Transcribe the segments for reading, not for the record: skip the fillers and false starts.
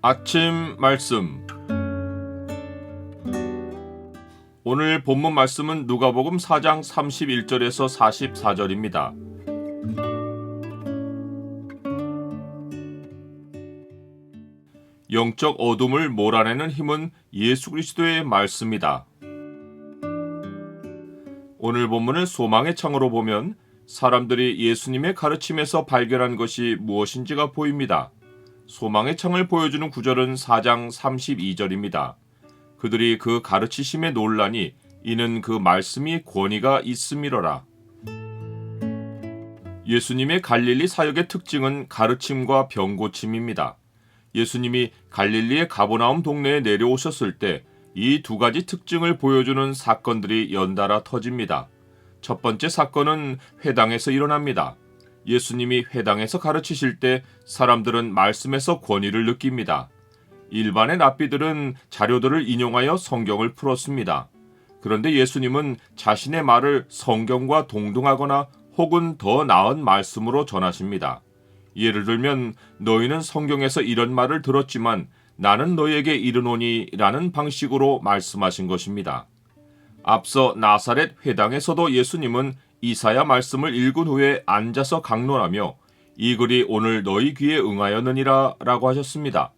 아침 말씀. 오늘 본문 말씀은 누가복음 4장 31절에서 44절입니다. 영적 어둠을 몰아내는 힘은 예수 그리스도의 말씀이다. 오늘 본문을 소망의 창으로 보면 사람들이 예수님의 가르침에서 발견한 것이 무엇인지가 보입니다. 소망의 창을 보여주는 구절은 4장 32절입니다. 그들이 그 가르치심에 놀라니 이는 그 말씀이 권위가 있음이로라. 예수님의 갈릴리 사역의 특징은 가르침과 병고침입니다. 예수님이 갈릴리의 가버나움 동네에 내려오셨을 때 이 두 가지 특징을 보여주는 사건들이 연달아 터집니다. 첫 번째 사건은 회당에서 일어납니다. 예수님이 회당에서 가르치실 때 사람들은 말씀에서 권위를 느낍니다. 일반의 랍비들은 자료들을 인용하여 성경을 풀었습니다. 그런데 예수님은 자신의 말을 성경과 동등하거나 혹은 더 나은 말씀으로 전하십니다. 예를 들면 너희는 성경에서 이런 말을 들었지만 나는 너희에게 이르노니 라는 방식으로 말씀하신 것입니다. 앞서 나사렛 회당에서도 예수님은 이사야 말씀을 읽은 후에 앉아서 강론하며 이 글이 오늘 너희 귀에 응하였느니라 라고 하셨습니다.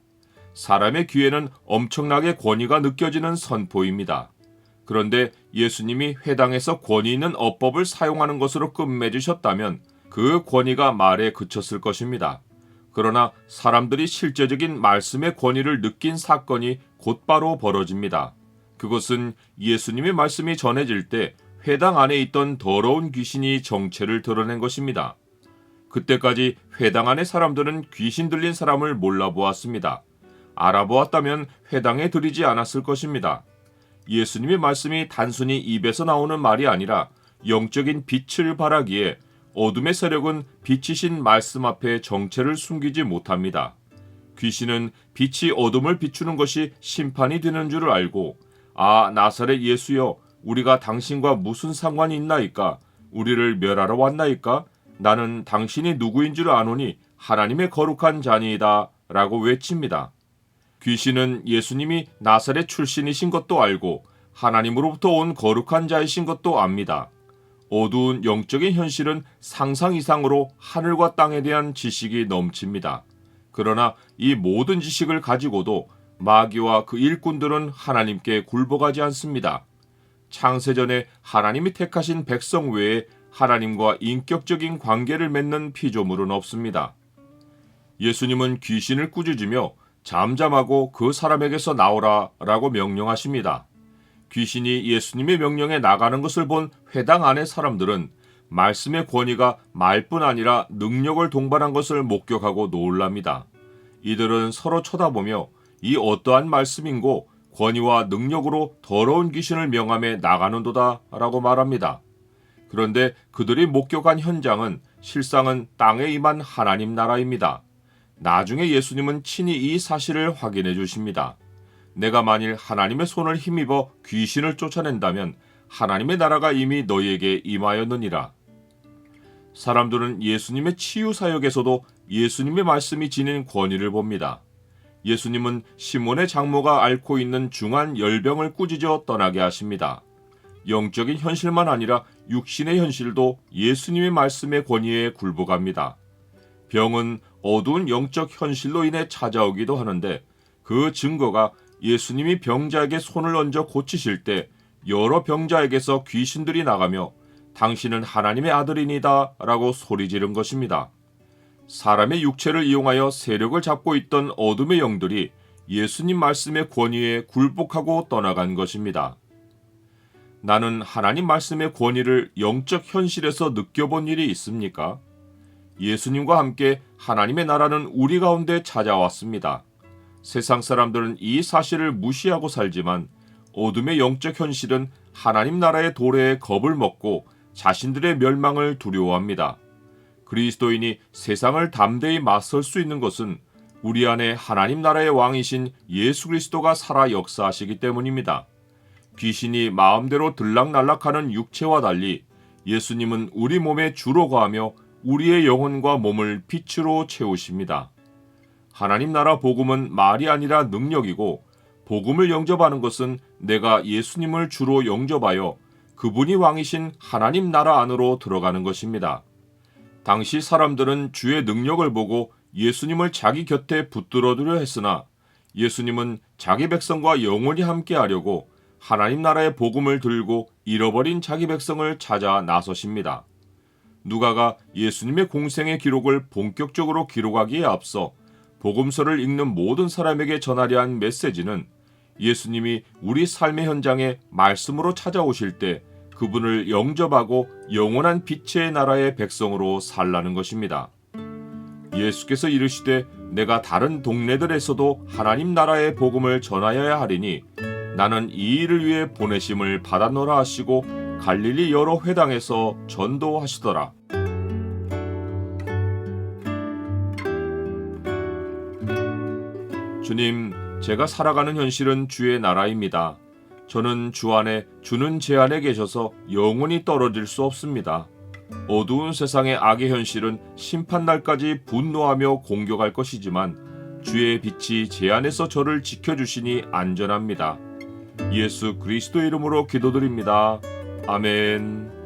사람의 귀에는 엄청나게 권위가 느껴지는 선포입니다. 그런데 예수님이 회당에서 권위 있는 어법을 사용하는 것으로 끝맺으셨다면 그 권위가 말에 그쳤을 것입니다. 그러나 사람들이 실제적인 말씀의 권위를 느낀 사건이 곧바로 벌어집니다. 그것은 예수님의 말씀이 전해질 때 회당 안에 있던 더러운 귀신이 정체를 드러낸 것입니다. 그때까지 회당 안의 사람들은 귀신 들린 사람을 몰라보았습니다. 알아보았다면 회당에 들이지 않았을 것입니다. 예수님의 말씀이 단순히 입에서 나오는 말이 아니라 영적인 빛을 발하기에 어둠의 세력은 빛이신 말씀 앞에 정체를 숨기지 못합니다. 귀신은 빛이 어둠을 비추는 것이 심판이 되는 줄을 알고 아 나사렛 예수여 우리가 당신과 무슨 상관이 있나이까? 우리를 멸하러 왔나이까? 나는 당신이 누구인 줄 아노니 하나님의 거룩한 자니이다 라고 외칩니다. 귀신은 예수님이 나사렛 출신이신 것도 알고 하나님으로부터 온 거룩한 자이신 것도 압니다. 어두운 영적인 현실은 상상 이상으로 하늘과 땅에 대한 지식이 넘칩니다. 그러나 이 모든 지식을 가지고도 마귀와 그 일꾼들은 하나님께 굴복하지 않습니다. 창세전에 하나님이 택하신 백성 외에 하나님과 인격적인 관계를 맺는 피조물은 없습니다. 예수님은 귀신을 꾸짖으며 잠잠하고 그 사람에게서 나오라 라고 명령하십니다. 귀신이 예수님의 명령에 나가는 것을 본 회당 안의 사람들은 말씀의 권위가 말뿐 아니라 능력을 동반한 것을 목격하고 놀랍니다. 이들은 서로 쳐다보며 이 어떠한 말씀인고 권위와 능력으로 더러운 귀신을 명함에 나가는도다 라고 말합니다. 그런데 그들이 목격한 현장은 실상은 땅에 임한 하나님 나라입니다. 나중에 예수님은 친히 이 사실을 확인해 주십니다. 내가 만일 하나님의 손을 힘입어 귀신을 쫓아낸다면 하나님의 나라가 이미 너희에게 임하였느니라. 사람들은 예수님의 치유 사역에서도 예수님의 말씀이 지닌 권위를 봅니다. 예수님은 시몬의 장모가 앓고 있는 중한 열병을 꾸짖어 떠나게 하십니다. 영적인 현실만 아니라 육신의 현실도 예수님의 말씀의 권위에 굴복합니다. 병은 어두운 영적 현실로 인해 찾아오기도 하는데 그 증거가 예수님이 병자에게 손을 얹어 고치실 때 여러 병자에게서 귀신들이 나가며 당신은 하나님의 아들이니다 라고 소리 지른 것입니다. 사람의 육체를 이용하여 세력을 잡고 있던 어둠의 영들이 예수님 말씀의 권위에 굴복하고 떠나간 것입니다. 나는 하나님 말씀의 권위를 영적 현실에서 느껴본 일이 있습니까? 예수님과 함께 하나님의 나라는 우리 가운데 찾아왔습니다. 세상 사람들은 이 사실을 무시하고 살지만 어둠의 영적 현실은 하나님 나라의 도래에 겁을 먹고 자신들의 멸망을 두려워합니다. 그리스도인이 세상을 담대히 맞설 수 있는 것은 우리 안에 하나님 나라의 왕이신 예수 그리스도가 살아 역사하시기 때문입니다. 귀신이 마음대로 들락날락하는 육체와 달리 예수님은 우리 몸에 주로 거하며 우리의 영혼과 몸을 빛으로 채우십니다. 하나님 나라 복음은 말이 아니라 능력이고 복음을 영접하는 것은 내가 예수님을 주로 영접하여 그분이 왕이신 하나님 나라 안으로 들어가는 것입니다. 당시 사람들은 주의 능력을 보고 예수님을 자기 곁에 붙들어두려 했으나 예수님은 자기 백성과 영원히 함께하려고 하나님 나라의 복음을 들고 잃어버린 자기 백성을 찾아 나서십니다. 누가가 예수님의 공생의 기록을 본격적으로 기록하기에 앞서 복음서를 읽는 모든 사람에게 전하려 한 메시지는 예수님이 우리 삶의 현장에 말씀으로 찾아오실 때 그분을 영접하고 영원한 빛의 나라의 백성으로 살라는 것입니다. 예수께서 이르시되 내가 다른 동네들에서도 하나님 나라의 복음을 전하여야 하리니 나는 이 일을 위해 보내심을 받았노라 하시고 갈릴리 여러 회당에서 전도하시더라. 주님, 제가 살아가는 현실은 주의 나라입니다. 저는 주 안에 주는 제 안에 계셔서 영원히 떨어질 수 없습니다. 어두운 세상의 악의 현실은 심판날까지 분노하며 공격할 것이지만 주의 빛이 제 안에서 저를 지켜주시니 안전합니다. 예수 그리스도의 이름으로 기도드립니다. 아멘.